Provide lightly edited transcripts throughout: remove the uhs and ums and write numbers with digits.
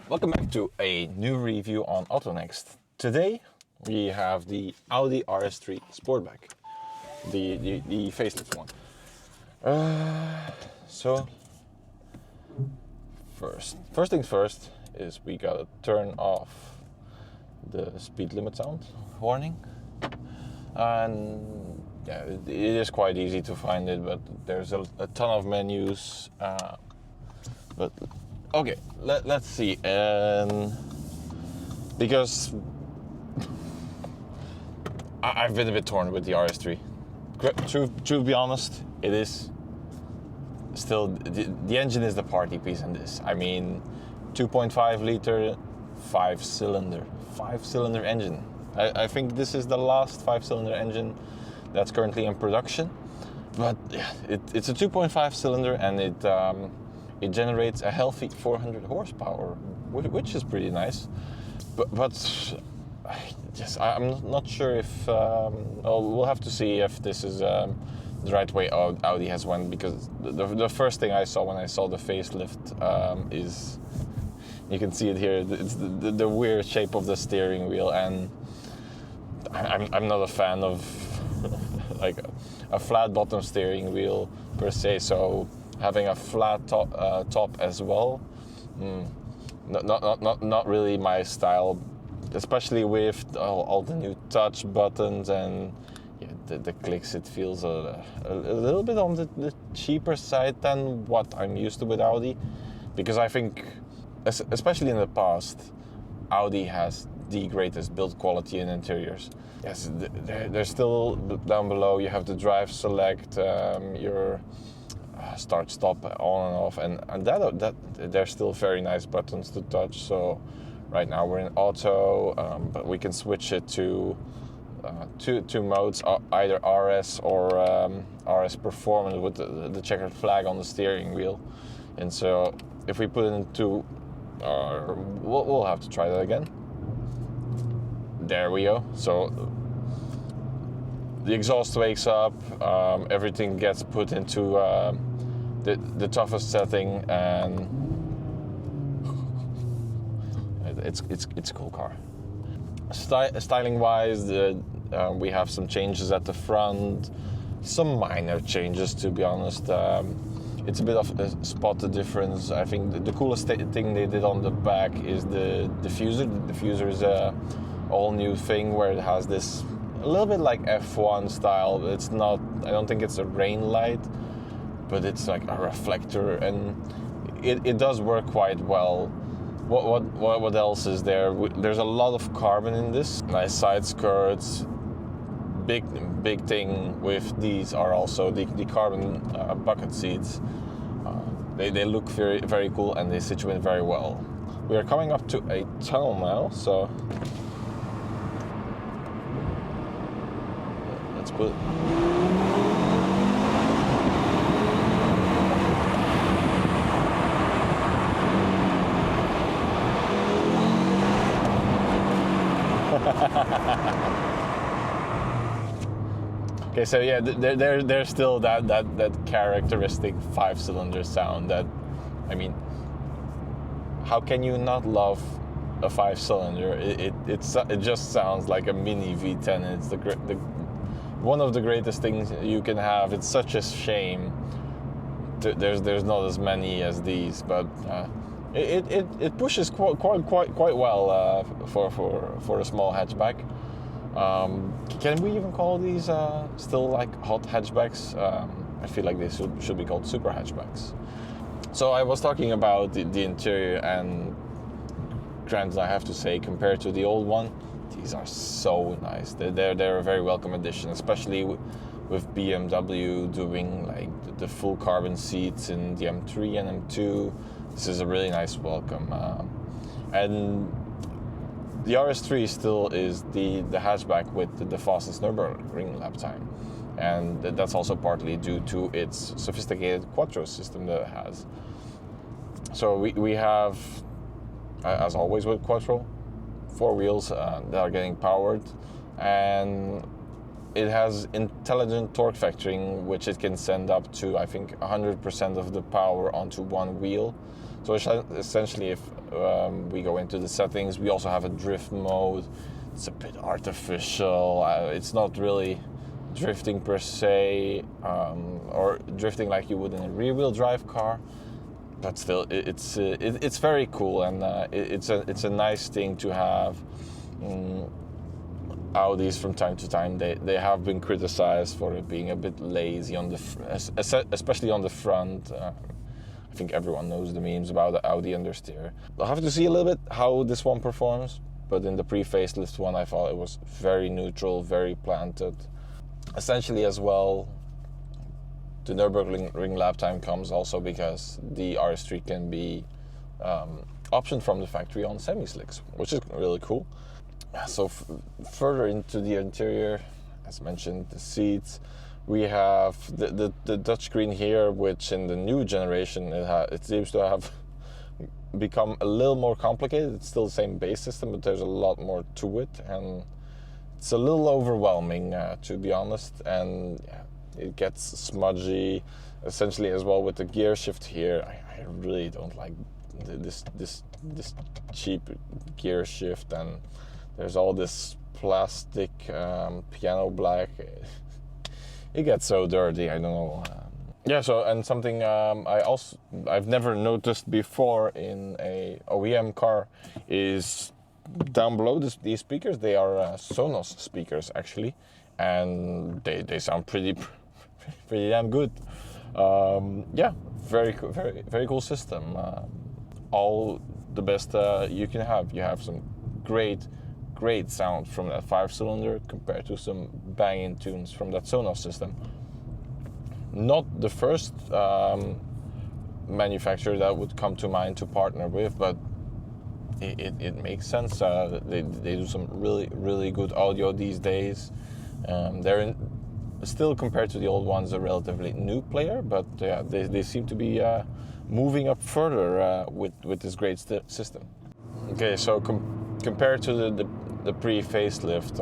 Welcome back to a new review on AutoNext. Today we have the Audi RS3 Sportback, the facelift one. So first things first is we gotta turn off the speed limit sound warning, and yeah, it is quite easy to find it, but there's a ton of menus. But okay, let's see. And because I've been a bit torn with the RS3. To be honest, it is still the engine is the party piece in this. I mean, 2.5 liter, 5-cylinder engine. I think this is the last 5-cylinder engine that's currently in production. But yeah, it's a 2.5 cylinder, and it generates a healthy 400 horsepower, which is pretty nice. But yes, I'm not sure if we'll have to see if this is the right way Audi has went, because the first thing I saw when I saw the facelift is, you can see it here, it's the weird shape of the steering wheel, and I'm not a fan of like a flat bottom steering wheel per se, so having a flat top as well, not really my style, especially with all the new touch buttons and yeah, the clicks. It feels a little bit on the cheaper side than what I'm used to with Audi, because I think, especially in the past, Audi has the greatest build quality in interiors. Yes, they're still down below. You have the drive select, your start stop on and off, and that they're still very nice buttons to touch. So right now we're in auto, but we can switch it to two modes, either RS or RS Performance, with the checkered flag on the steering wheel. And so if we put it into we'll have to try that again. There we go. So the exhaust wakes up, everything gets put into the toughest setting, and it's a cool car. Styling wise, we have some changes at the front, some minor changes, to be honest. It's a bit of a spot the difference. I think the coolest thing they did on the back is the diffuser. The diffuser is a all new thing where it has this a little bit like F1 style. It's not, I don't think it's a rain light, but it's like a reflector, and it does work quite well. What else is there? There's a lot of carbon in this. Nice side skirts. Big thing with these are also the carbon bucket seats. They look very cool, and they situate very well. We are coming up to a tunnel now, so let's put. Okay, so yeah, there's still that characteristic 5-cylinder sound. That, I mean, how can you not love a 5-cylinder? It just sounds like a mini V10. It's one of the greatest things you can have. It's such a shame there's not as many as these, but it pushes quite well for a small hatchback. Can we even call these still like hot hatchbacks? I feel like they should be called super hatchbacks. So I was talking about the interior, and granted, I have to say, compared to the old one, these are so nice. They're a very welcome addition, especially with BMW doing like the full carbon seats in the M3 and M2. This is a really nice welcome, and the RS3 still is the hatchback with the fastest Nürburgring lap time, and that's also partly due to its sophisticated quattro system that it has. So we have, as always with quattro, 4 wheels that are getting powered, and It has intelligent torque vectoring, which it can send up to, I think, 100% of the power onto one wheel. So essentially, if we go into the settings, we also have a drift mode. It's a bit artificial. It's not really drifting per se, or drifting like you would in a rear-wheel drive car. But still, it's very cool, and it's a nice thing to have. Audis from time to time, they have been criticized for it being a bit lazy on the especially on the front. I think everyone knows the memes about the Audi understeer. I'll have to see a little bit how this one performs, but in the pre-facelift one I thought it was very neutral, very planted. Essentially as well, the Nürburgring lap time comes also because the RS3 can be optioned from the factory on semi-slicks, which is really cool. So further into the interior, as mentioned, the seats, we have the touchscreen here, which in the new generation it seems to have become a little more complicated. It's still the same base system, but there's a lot more to it, and it's a little overwhelming to be honest. And yeah, it gets smudgy essentially as well with the gear shift here. I really don't like this cheap gear shift, and there's all this plastic piano black. It gets so dirty, I don't know. Yeah, so, and something I've never noticed before in a OEM car is down below these speakers. They are Sonos speakers actually, and they sound pretty damn good. Yeah, very cool system. All the best you can have. You have some great sound from that 5-cylinder compared to some banging tunes from that Sonos system. Not the first manufacturer that would come to mind to partner with, but it makes sense. They do some really good audio these days. They're still, compared to the old ones, a relatively new player, but yeah, they seem to be moving up further with this great system. Okay, so compared to the pre-facelift,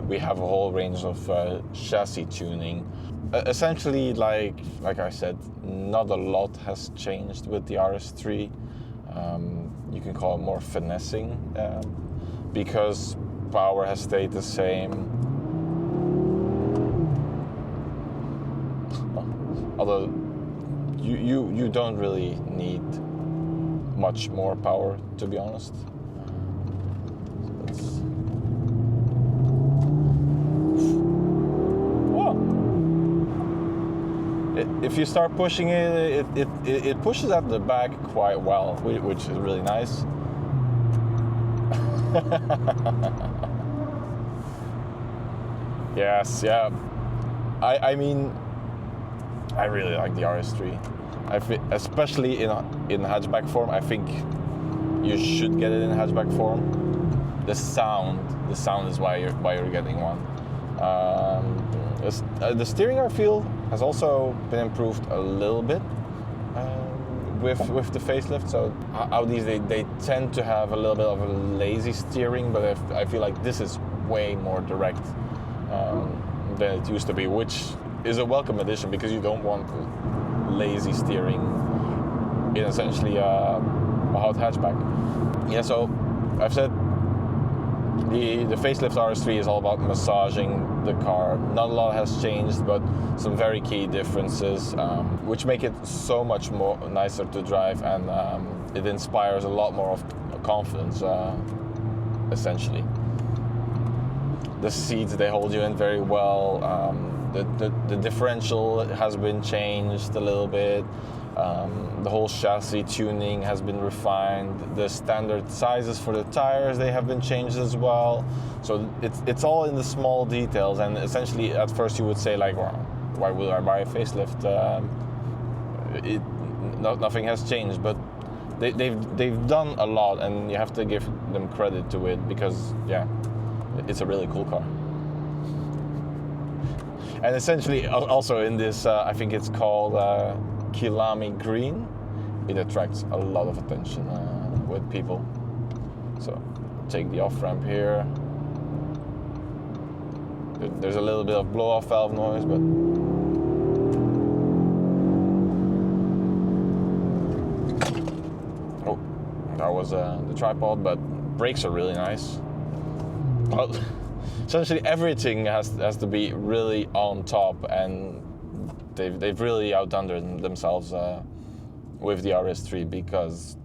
we have a whole range of chassis tuning. Essentially, like I said, not a lot has changed with the RS3. You can call it more finessing, because power has stayed the same. Although you don't really need much more power, to be honest. If you start pushing it pushes at the back quite well, which is really nice. Yes, yeah. I mean, I really like the RS3. Especially in hatchback form. I think you should get it in hatchback form. The sound is why you're getting one. The steering, I feel, has also been improved a little bit with the facelift. So Audis, they tend to have a little bit of a lazy steering, but I feel like this is way more direct than it used to be, which is a welcome addition because you don't want lazy steering in essentially a hot hatchback. Yeah, so I've said the facelift RS3 is all about massaging the car. Not a lot has changed, but some very key differences, which make it so much more nicer to drive, and it inspires a lot more of confidence, essentially. The seats, they hold you in very well. The differential has been changed a little bit. The whole chassis tuning has been refined. The standard sizes for the tires, they have been changed as well. So it's all in the small details, and essentially at first you would say like, well, why would I buy a facelift? Nothing has changed, but they've done a lot, and you have to give them credit to it because yeah, it's a really cool car. And essentially also in this, I think it's called Kilami Green, it attracts a lot of attention with people. So take the off ramp here. There's a little bit of blow-off valve noise, but oh, that was the tripod. But brakes are really nice. Well, essentially everything has to be really on top, and they've really outdone themselves with the RS3, because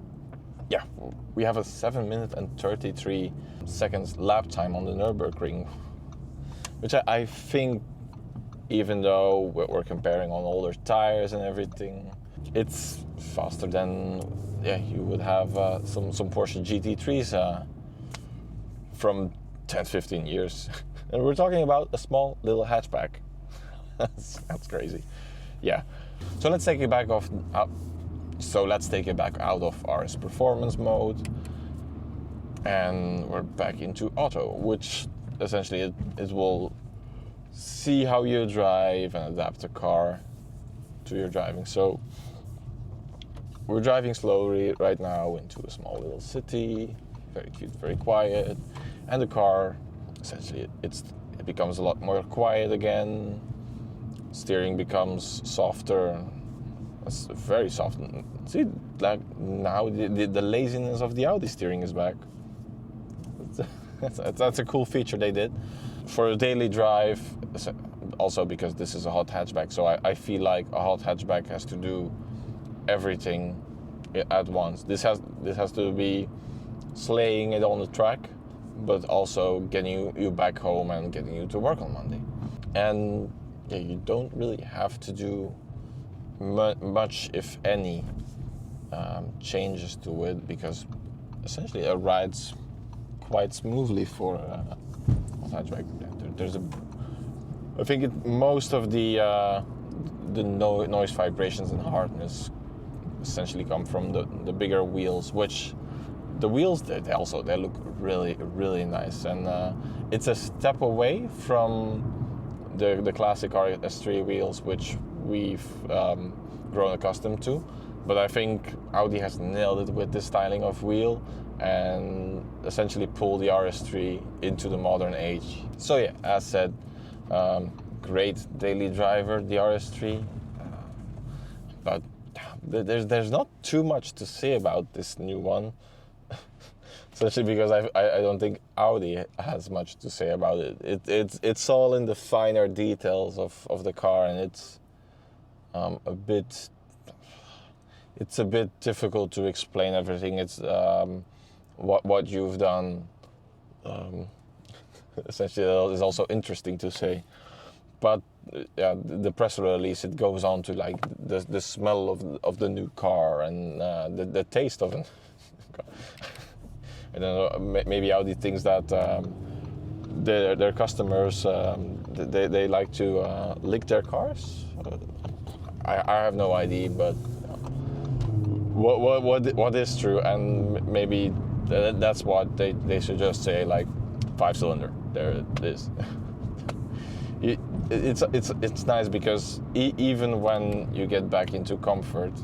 yeah, we have a 7 minute and 33 seconds lap time on the Nürburgring, which I think, even though we're comparing on older tires and everything, it's faster than you would have some Porsche GT3s from 10-15 years. And we're talking about a small little hatchback. That's crazy. Yeah. So let's take it back off. Let's take it back out of RS performance mode, and we're back into auto, which essentially it will see how you drive and adapt the car to your driving. So we're driving slowly right now into a small little city, very cute, very quiet, and the car essentially it becomes a lot more quiet again. Steering becomes softer. It's very soft. See, like now the laziness of the Audi steering is back. That's a cool feature they did for a daily drive. Also because this is a hot hatchback, so I feel like a hot hatchback has to do everything at once. This has to be slaying it on the track, but also getting you back home and getting you to work on Monday. And yeah, you don't really have to do much, if any, changes to it, because essentially it rides quite smoothly for a hatchback. I think most of the noise, vibrations, and hardness essentially come from the bigger wheels, which the wheels they look really nice, and it's a step away from the classic RS3 wheels, which we've grown accustomed to. But I think Audi has nailed it with this styling of wheel and essentially pull the RS3 into the modern age. So yeah, as said, great daily driver, the RS3. But there's not too much to say about this new one. Especially because I don't think Audi has much to say about it. It's all in the finer details of the car, and it's a bit difficult to explain everything. It's what you've done. Essentially, is also interesting to say. But yeah, the press release, it goes on to like the smell of the new car and the taste of it. I don't know. Maybe Audi thinks that their customers they like to lick their cars. I have no idea, but what is true, and maybe that's what they should just say, like 5-cylinder. There it is. It's nice because even when you get back into comfort,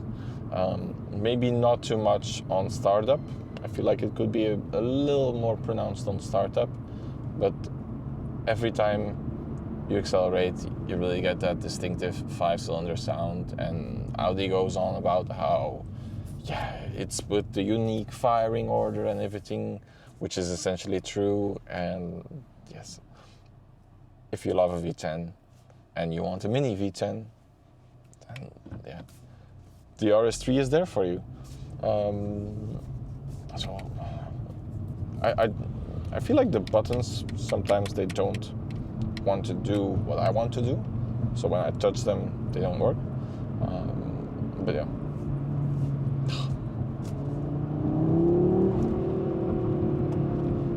maybe not too much on startup. I feel like it could be a little more pronounced on startup, but every time you accelerate, you really get that distinctive 5-cylinder sound. And Audi goes on about how, yeah, it's with the unique firing order and everything, which is essentially true. And yes, if you love a V10 and you want a mini V10, then yeah, the RS3 is there for you. So I feel like the buttons sometimes they don't want to do what I want to do, so when I touch them they don't work. But yeah,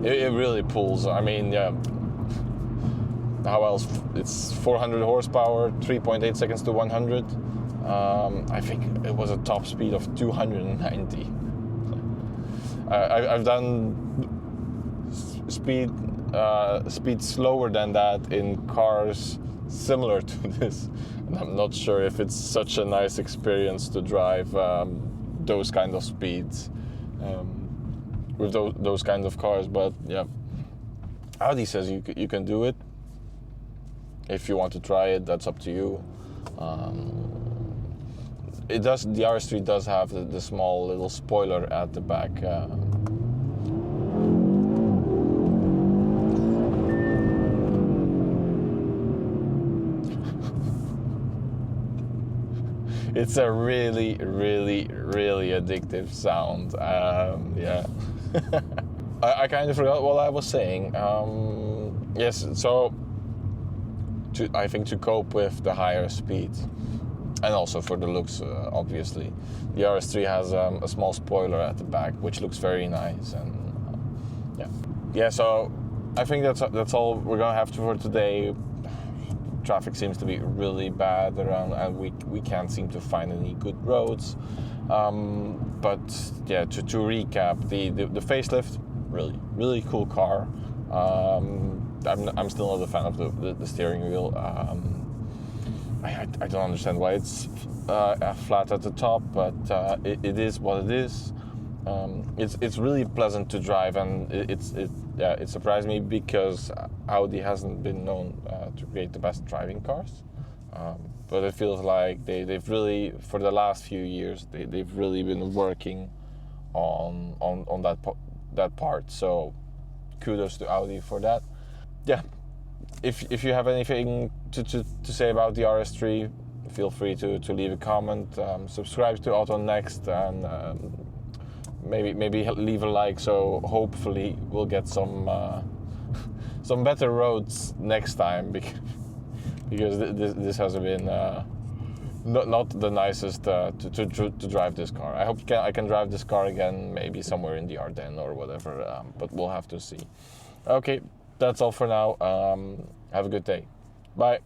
it really pulls. I mean, yeah, how else? It's 400 horsepower, 3.8 seconds to 100. I think it was a top speed of 290. I've done speed slower than that in cars similar to this, and I'm not sure if it's such a nice experience to drive those kind of speeds with those kinds of cars. But yeah, Audi says you can do it. If you want to try it, that's up to you. It does. The RS3 does have the small little spoiler at the back. It's a really, really, really addictive sound. Yeah. I kind of forgot what I was saying. Yes, so I think to cope with the higher speed, and also for the looks, obviously, the RS3 has a small spoiler at the back, which looks very nice. And yeah. So I think that's all we're gonna have for today. Traffic seems to be really bad around, and we can't seem to find any good roads. But yeah, to recap, the facelift, really cool car. I'm still not a fan of the steering wheel. I don't understand why it's flat at the top, but it is what it is. It's really pleasant to drive, and it surprised me because Audi hasn't been known to create the best driving cars. But it feels like they've really, for the last few years, they've really been working on that part. So kudos to Audi for that. Yeah, if you have anything to say about the RS3, feel free to leave a comment. Subscribe to AutoNext, and maybe leave a like. So hopefully we'll get some better roads next time, because this has been not the nicest to drive this car. I hope I can drive this car again, maybe somewhere in the Ardennes or whatever, but we'll have to see. Okay, that's all for now. Have a good day. Bye.